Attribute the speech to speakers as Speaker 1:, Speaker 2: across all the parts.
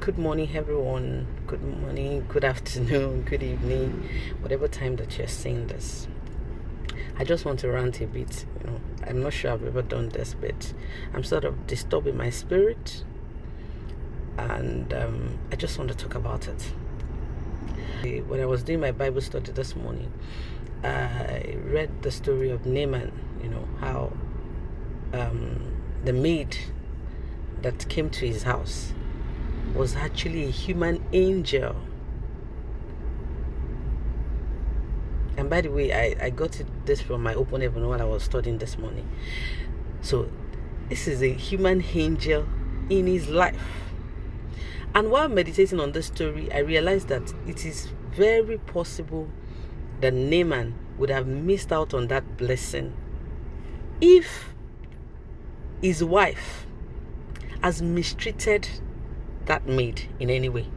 Speaker 1: Good morning, everyone. Good morning, good afternoon, good evening, whatever time that you're seeing this. I just want to rant a bit. I'm not sure I've ever done this, but I'm sort of disturbed in my spirit, and I just want to talk about it. When I was doing my Bible study this morning, I read the story of Naaman. How the maid that came to his house was actually a human angel. And by the way, I got this from my open heaven while I was studying this morning. So this is a human angel in his life. And while meditating on this story, I realized that it is very possible that Naaman would have missed out on that blessing if his wife has mistreated that maid in any way.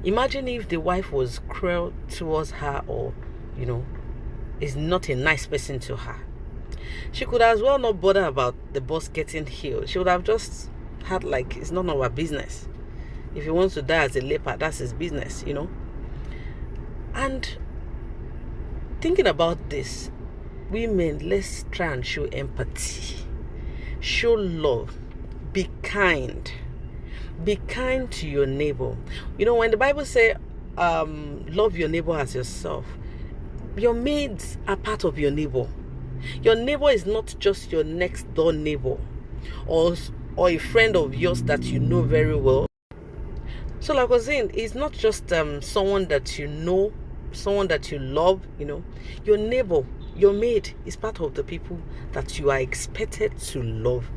Speaker 1: Imagine if the wife was cruel towards her, or is not a nice person to her. She could as well not bother about the boss getting healed. She would have just had it's none of her business. If he wants to die as a leper, that's his business, And thinking about this, women, let's try and show empathy, show love, be kind. Be kind to your neighbor. When the Bible says, love your neighbor as yourself, your maids are part of your neighbor. Your neighbor is not just your next door neighbor or a friend of yours that you know very well. So like I was saying, it's not just someone that you know, someone that you love. Your neighbor, your maid is part of the people that you are expected to love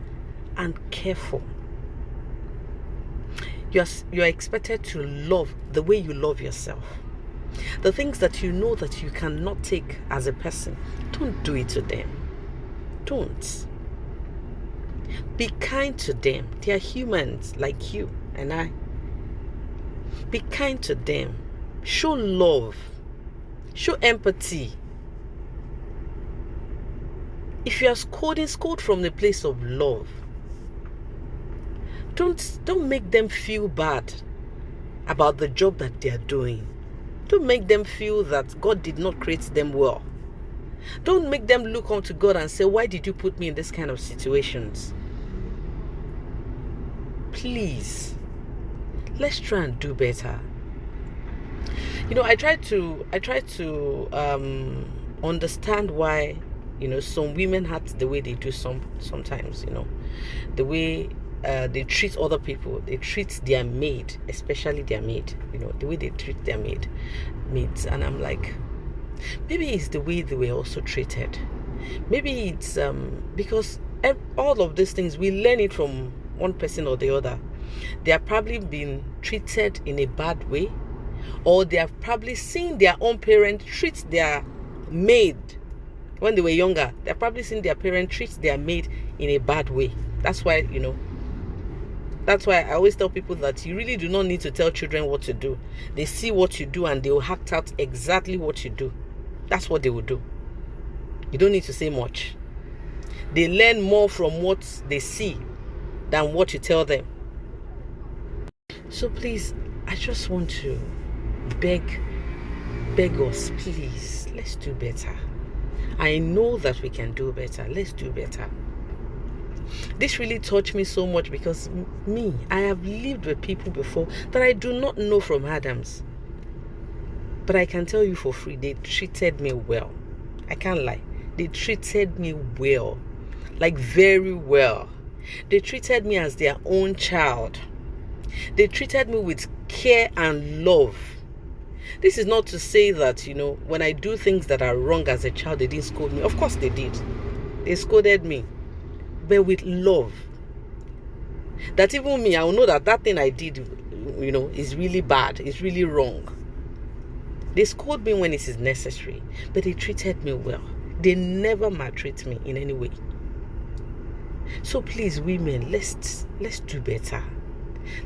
Speaker 1: and care for. You're expected to love the way you love yourself. The things that you know that you cannot take as a person, don't do it to them. Don't. Be kind to them. They are humans like you and I. Be kind to them. Show love. Show empathy. If you are scolding, scold from the place of love. Don't make them feel bad about the job that they are doing. Don't make them feel that God did not create them well. Don't make them look unto God and say, why did you put me in this kind of situations? Please, let's try and do better. I try to understand why some women act the way they do sometimes. The way they treat other people. They treat their maid, especially their maid, the way they treat their maids. And I'm like, maybe it's the way they were also treated. Maybe it's because all of these things, we learn it from one person or the other. They have probably been treated in a bad way, or they have probably seen their own parent treat their maid when they were younger. They have probably seen their parent treat their maid in a bad way. That's why, That's why I always tell people that you really do not need to tell children what to do. They see what you do and they will act out exactly what you do. That's what they will do. You don't need to say much. They learn more from what they see than what you tell them. So please, I just want to beg us, please, let's do better. I know that we can do better. Let's do better. This really touched me so much because I have lived with people before that I do not know from Adams. But I can tell you for free, they treated me well. I can't lie. They treated me well. Very well. They treated me as their own child. They treated me with care and love. This is not to say that, when I do things that are wrong as a child, they didn't scold me. Of course they did. They scolded me. But with love. That even me, I will know that thing I did, is really bad. It's really wrong. They scold me when it is necessary. But they treated me well. They never maltreat me in any way. So please, women, let's do better.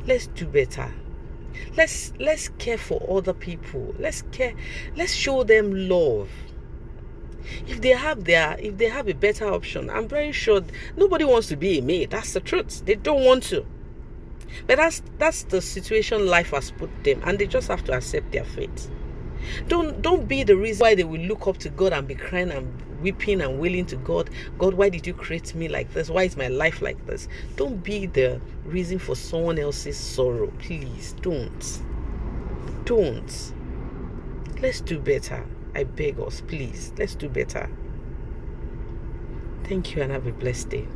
Speaker 1: Let's do better. Let's care for other people. Let's show them love. If they have a better option, I'm very sure nobody wants to be a maid. That's the truth. They don't want to. But that's the situation life has put them, and they just have to accept their fate. Don't be the reason why they will look up to God and be crying and weeping and wailing to God. God, why did you create me like this? Why is my life like this? Don't be the reason for someone else's sorrow. Please don't. Let's do better. I beg us, please. Let's do better. Thank you and have a blessed day.